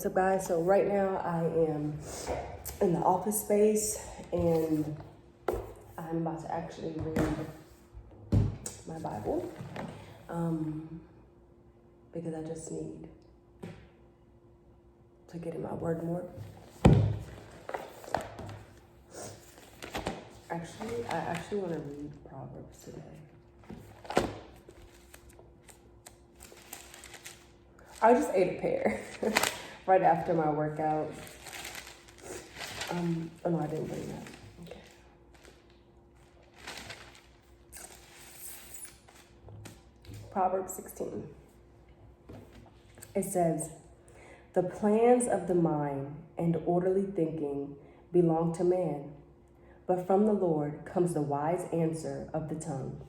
What's up, guys? So right now I am in the office space and I'm about to actually read my Bible because I just need to get in my word more. I actually want to read Proverbs today. I just ate a pear right after my workout. Oh no, I didn't bring that. Okay. Proverbs 16. It says, "The plans of the mind and orderly thinking belong to man, but from the Lord comes the wise answer of the tongue.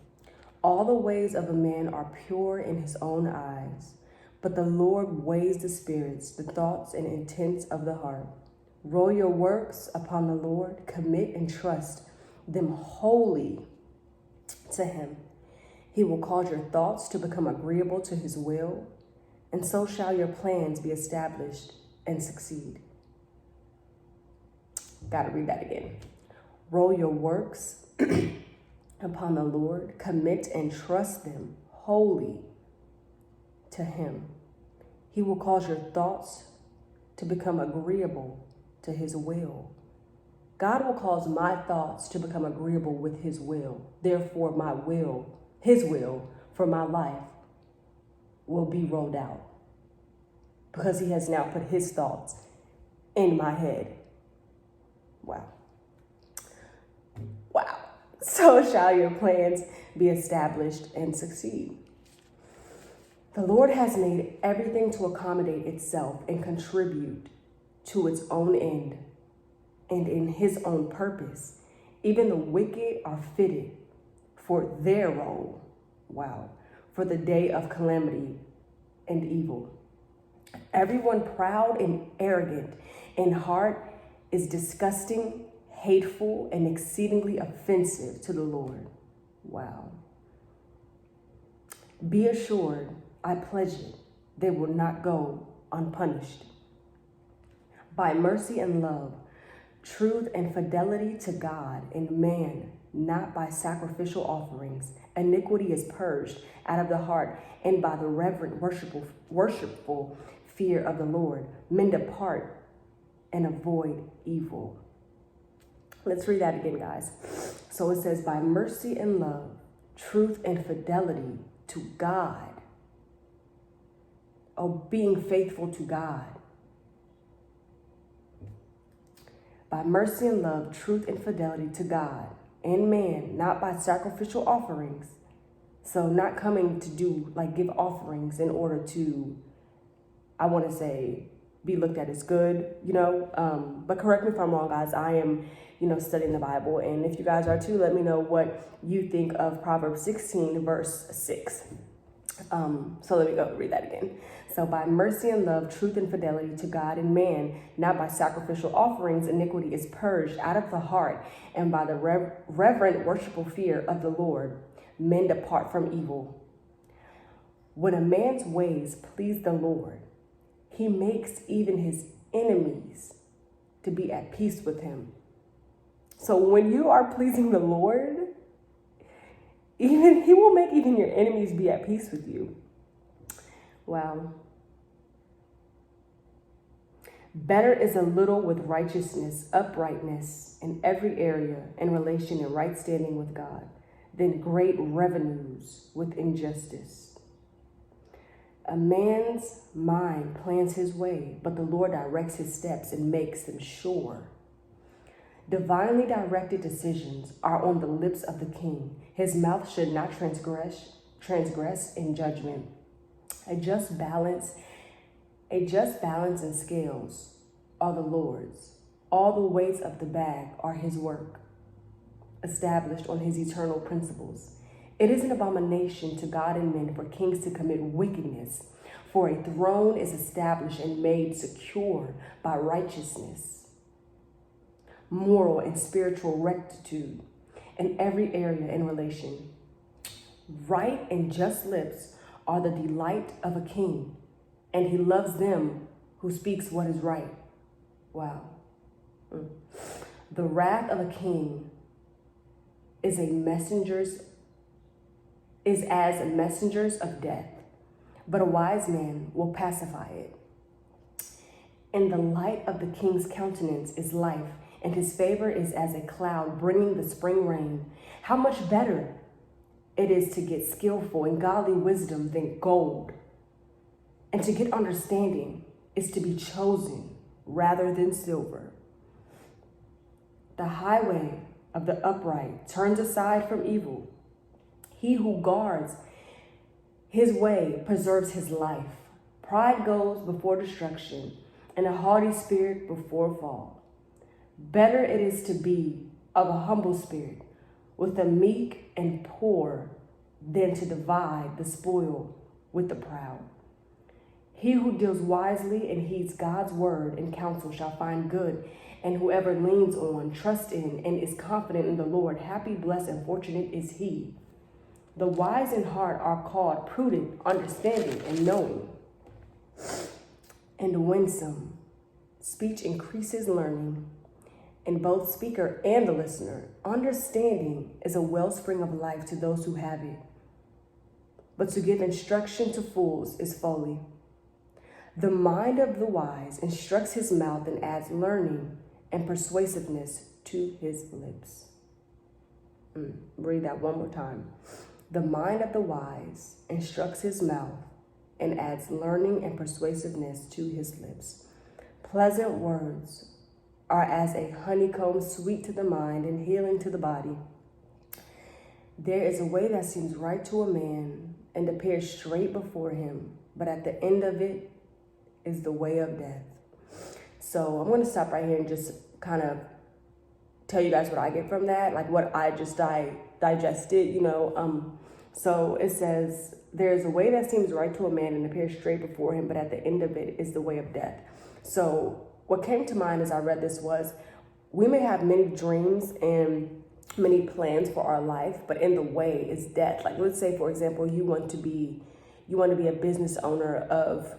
All the ways of a man are pure in his own eyes, but the Lord weighs the spirits, the thoughts and intents of the heart. Roll your works upon the Lord, commit and trust them wholly to him. He will cause your thoughts to become agreeable to his will, and so shall your plans be established and succeed." Gotta read that again. Roll your works upon the Lord, commit and trust them wholly to him. He will cause your thoughts to become agreeable to his will. God will cause my thoughts to become agreeable with his will. Therefore, my will, his will for my life will be rolled out because he has now put his thoughts in my head. Wow. So shall your plans be established and succeed. The Lord has made everything to accommodate itself and contribute to its own end and in his own purpose. Even the wicked are fitted for their role. Wow. For the day of calamity and evil. Everyone proud and arrogant in heart is disgusting, hateful, and exceedingly offensive to the Lord. Wow. Be assured, I pledge it, they will not go unpunished. By mercy and love, truth and fidelity to God and man, not by sacrificial offerings, iniquity is purged out of the heart, and by the reverent, worshipful fear of the Lord, men depart and avoid evil." Let's read that again, guys. So it says, by mercy and love, truth and fidelity to God, being faithful to God. By mercy and love, truth and fidelity to God and man, not by sacrificial offerings. So not coming to give offerings in order to, I want to say, be looked at as good, but correct me if I'm wrong, guys. I am, studying the Bible. And if you guys are too, let me know what you think of Proverbs 16, verse 6. So let me go read that again. So by mercy and love, truth and fidelity to God and man, not by sacrificial offerings, iniquity is purged out of the heart, and by the reverent worshipful fear of the Lord, men depart from evil. When a man's ways please the Lord, he makes even his enemies to be at peace with him. So when you are pleasing the Lord, he will make even your enemies be at peace with you. Wow. Better is a little with righteousness, uprightness in every area, and relation and right standing with God, than great revenues with injustice. A man's mind plans his way, but the Lord directs his steps and makes them sure. Divinely directed decisions are on the lips of the king. His mouth should not transgress in judgment. A just balance and scales are the Lord's. All the weights of the bag are his work, established on his eternal principles. It is an abomination to God and men for kings to commit wickedness, for a throne is established and made secure by righteousness, moral and spiritual rectitude in every area and relation. Right and just lips are the delight of a king, and he loves them who speaks what is right. Wow. The wrath of a king is as messengers of death, but a wise man will pacify it. In the light of the king's countenance is life, and his favor is as a cloud bringing the spring rain. How much better it is to get skillful and godly wisdom than gold, and to get understanding is to be chosen rather than silver. The highway of the upright turns aside from evil. He who guards his way preserves his life. Pride goes before destruction, and a haughty spirit before fall. Better it is to be of a humble spirit with the meek and poor than to divide the spoil with the proud. He who deals wisely and heeds God's word and counsel shall find good, and whoever leans on, trusts in, and is confident in the Lord, happy, blessed, and fortunate is he. The wise in heart are called prudent, understanding, and knowing, and winsome. Speech increases learning in both speaker and the listener. Understanding is a wellspring of life to those who have it, but to give instruction to fools is folly. The mind of the wise instructs his mouth and adds learning and persuasiveness to his lips. Read that one more time. The mind of the wise instructs his mouth and adds learning and persuasiveness to his lips. Pleasant words are as a honeycomb, sweet to the mind and healing to the body. There is a way that seems right to a man and appears straight before him, but at the end of it is the way of death. So I'm going to stop right here and just kind of tell you guys what I get from that, like what I just digested, So it says, there's a way that seems right to a man and appears straight before him, but at the end of it is the way of death. So what came to mind as I read this was, we may have many dreams and many plans for our life, but in the way is death. Like, let's say, for example, you want to be a business owner of,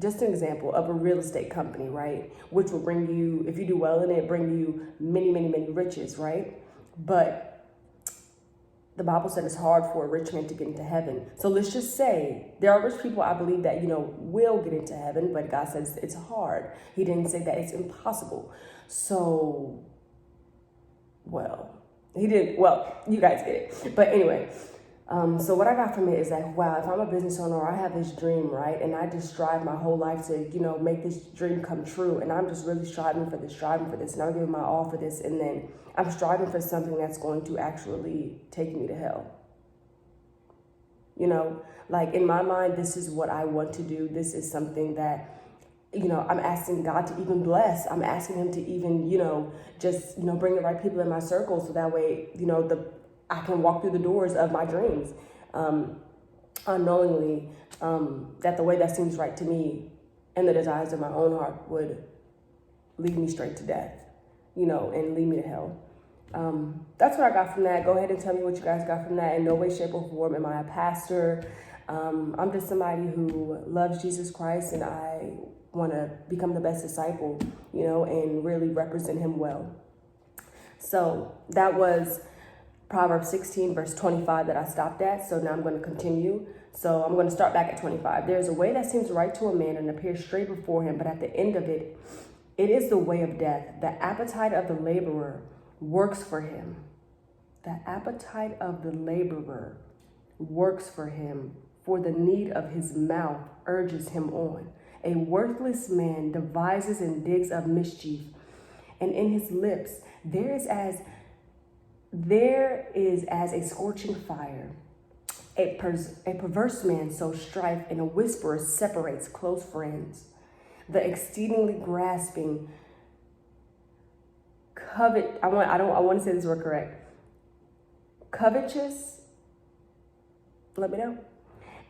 just an example, of a real estate company, right? Which will bring you, if you do well in it, bring you many, many, many riches, right? But the Bible said it's hard for a rich man to get into heaven. So let's just say there are rich people, I believe, that, will get into heaven, but God says it's hard. He didn't say that it's impossible. So, you guys get it. But anyway, so what I got from it is that, wow, if I'm a business owner, I have this dream, right? And I just strive my whole life to, make this dream come true. And I'm just really striving for this. And I'm giving my all for this. And then I'm striving for something that's going to actually take me to hell. Like in my mind, this is what I want to do. This is something that, I'm asking God to even bless. I'm asking him to even, just, bring the right people in my circle. So that way, I can walk through the doors of my dreams, unknowingly, that the way that seems right to me and the desires of my own heart would lead me straight to death, and lead me to hell. That's what I got from that. Go ahead and tell me what you guys got from that. In no way, shape, or form am I a pastor. I'm just somebody who loves Jesus Christ, and I want to become the best disciple, and really represent him well. So that was Proverbs 16, verse 25 that I stopped at. So now I'm going to continue. So I'm going to start back at 25. There's a way that seems right to a man and appears straight before him, but at the end of it, it is the way of death. The appetite of the laborer works for him. The appetite of the laborer works for him, for the need of his mouth urges him on. A worthless man devises and digs up mischief, and in his lips there is as a scorching fire. A perverse man sows strife, and a whisperer separates close friends. The exceedingly grasping I want to say this word correct. Covetous, let me know.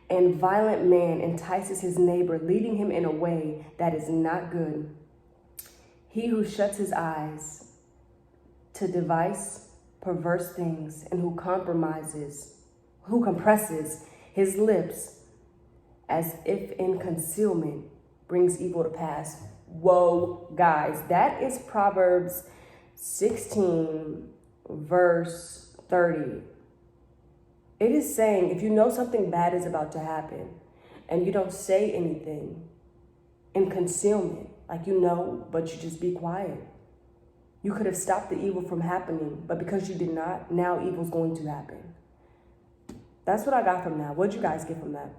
And violent man entices his neighbor, leading him in a way that is not good. He who shuts his eyes to devise perverse things, and who compresses his lips as if in concealment, brings evil to pass. Whoa, guys, that is Proverbs 16, verse 30. It is saying, if you know something bad is about to happen and you don't say anything in concealment, like you know, but you just be quiet, you could have stopped the evil from happening, but because you did not, now evil's going to happen. That's what I got from that. What'd you guys get from that?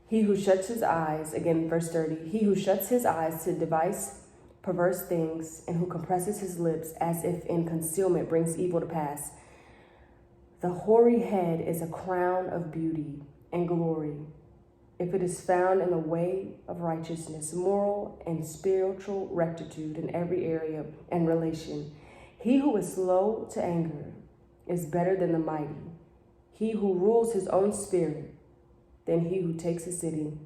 He who shuts his eyes, again, verse 30, he who shuts his eyes to devise perverse things and who compresses his lips as if in concealment brings evil to pass. The hoary head is a crown of beauty and glory, if it is found in the way of righteousness, moral and spiritual rectitude in every area and relation. He who is slow to anger is better than the mighty. He who rules his own spirit than he who takes a city.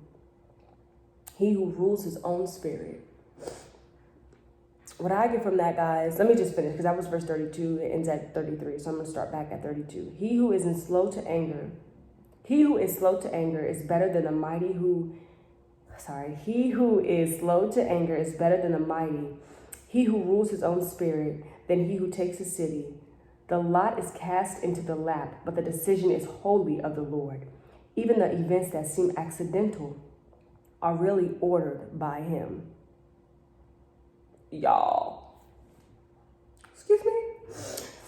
He who rules his own spirit. What I get from that, guys, let me just finish because that was verse 32. It ends at 33. So I'm going to start back at 32. He who is slow to anger is better than the mighty He who is slow to anger is better than the mighty. He who rules his own spirit than he who takes a city. The lot is cast into the lap, but the decision is wholly of the Lord. Even the events that seem accidental are really ordered by him. Y'all. Excuse me?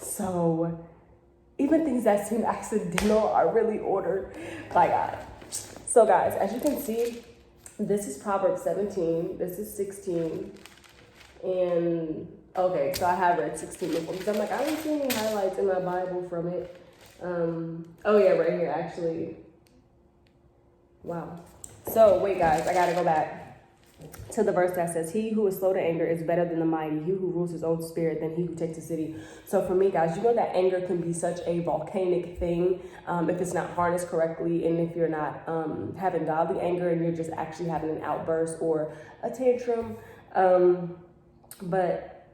So, even things that seem accidental are really ordered by God. So, guys, as you can see, this is Proverbs 17. This is 16. And, okay, so I have read 16 before because I'm like, I don't see any highlights in my Bible from it. Oh, yeah, right here, actually. Wow. So, wait, guys, I got to go back to the verse that says, he who is slow to anger is better than the mighty. He who rules his own spirit than he who takes a city. So for me, guys, you know that anger can be such a volcanic thing if it's not harnessed correctly, and if you're not having godly anger and you're just actually having an outburst or a tantrum. But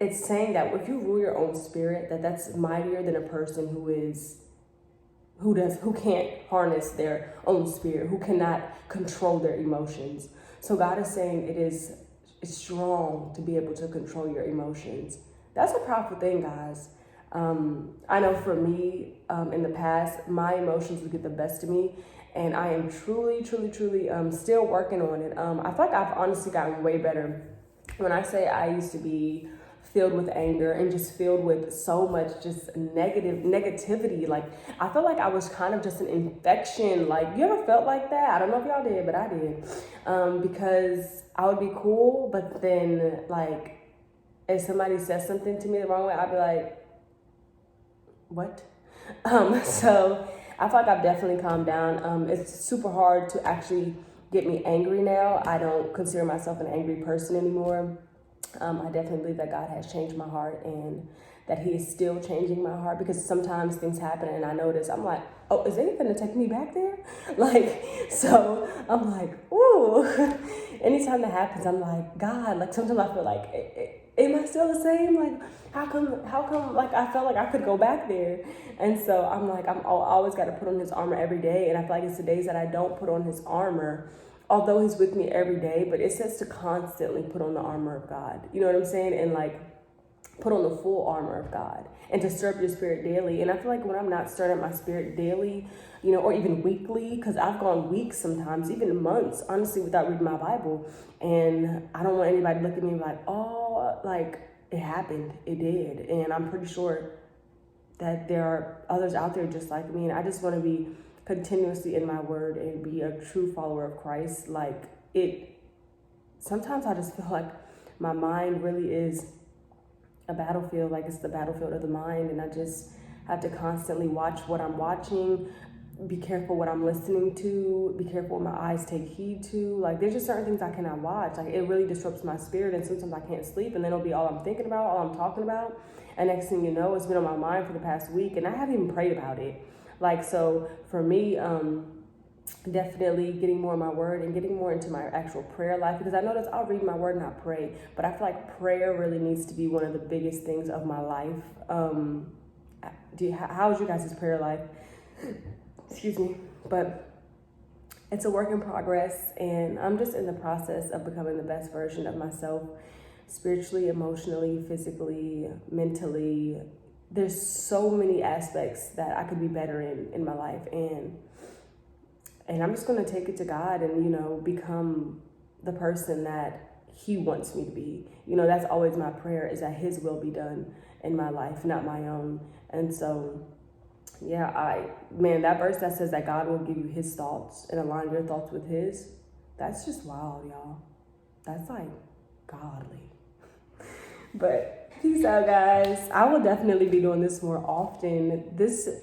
it's saying that if you rule your own spirit, that's mightier than a person who can't harness their own spirit, who cannot control their emotions. So God is saying it's strong to be able to control your emotions. That's a powerful thing, guys. I know for me, in the past, my emotions would get the best of me, and I am truly still working on it. I feel like I've honestly gotten way better. When I say I used to be filled with anger and just filled with so much just negativity. Like, I felt like I was kind of just an infection. Like, you ever felt like that? I don't know if y'all did, but I did. Because I would be cool, but then, like, if somebody says something to me the wrong way, I'd be like, what? So I feel like I've definitely calmed down. It's super hard to actually get me angry now. I don't consider myself an angry person anymore. I definitely believe that God has changed my heart and that he is still changing my heart, because sometimes things happen and I notice, I'm like, oh, is anything to take me back there? Like, so I'm like, ooh, anytime that happens, I'm like, God, like sometimes I feel like, am I still the same? Like, how come, like, I felt like I could go back there. And so I'm like, I always got to put on his armor every day. And I feel like it's the days that I don't put on his armor, although he's with me every day, but it says to constantly put on the armor of God. You know what I'm saying? And like, put on the full armor of God and to stir up your spirit daily. And I feel like when I'm not stirring up my spirit daily, you know, or even weekly, because I've gone weeks sometimes, even months, honestly, without reading my Bible. And I don't want anybody to look at me like, oh, like it happened. It did. And I'm pretty sure that there are others out there just like me. And I just want to be continuously in my word and be a true follower of Christ. Like sometimes I just feel like my mind really is a battlefield, like it's the battlefield of the mind, and I just have to constantly watch what I'm watching, be careful what I'm listening to, be careful what my eyes take heed to. Like, there's just certain things I cannot watch. Like, it really disrupts my spirit, and sometimes I can't sleep, and then it'll be all I'm thinking about, all I'm talking about, and next thing you know, it's been on my mind for the past week, and I haven't even prayed about it. Like, so for me, definitely getting more in my word and getting more into my actual prayer life, because I notice I'll read my word and I pray, but I feel like prayer really needs to be one of the biggest things of my life. How's you guys' prayer life? Excuse me. But it's a work in progress, and I'm just in the process of becoming the best version of myself, spiritually, emotionally, physically, mentally. There's so many aspects that I could be better in my life, and I'm just going to take it to God and, become the person that He wants me to be. That's always my prayer, is that His will be done in my life, not my own. And so, yeah, that verse that says that God will give you His thoughts and align your thoughts with His, that's just wild, y'all. That's like godly. But peace out, guys. I will definitely be doing this more often. This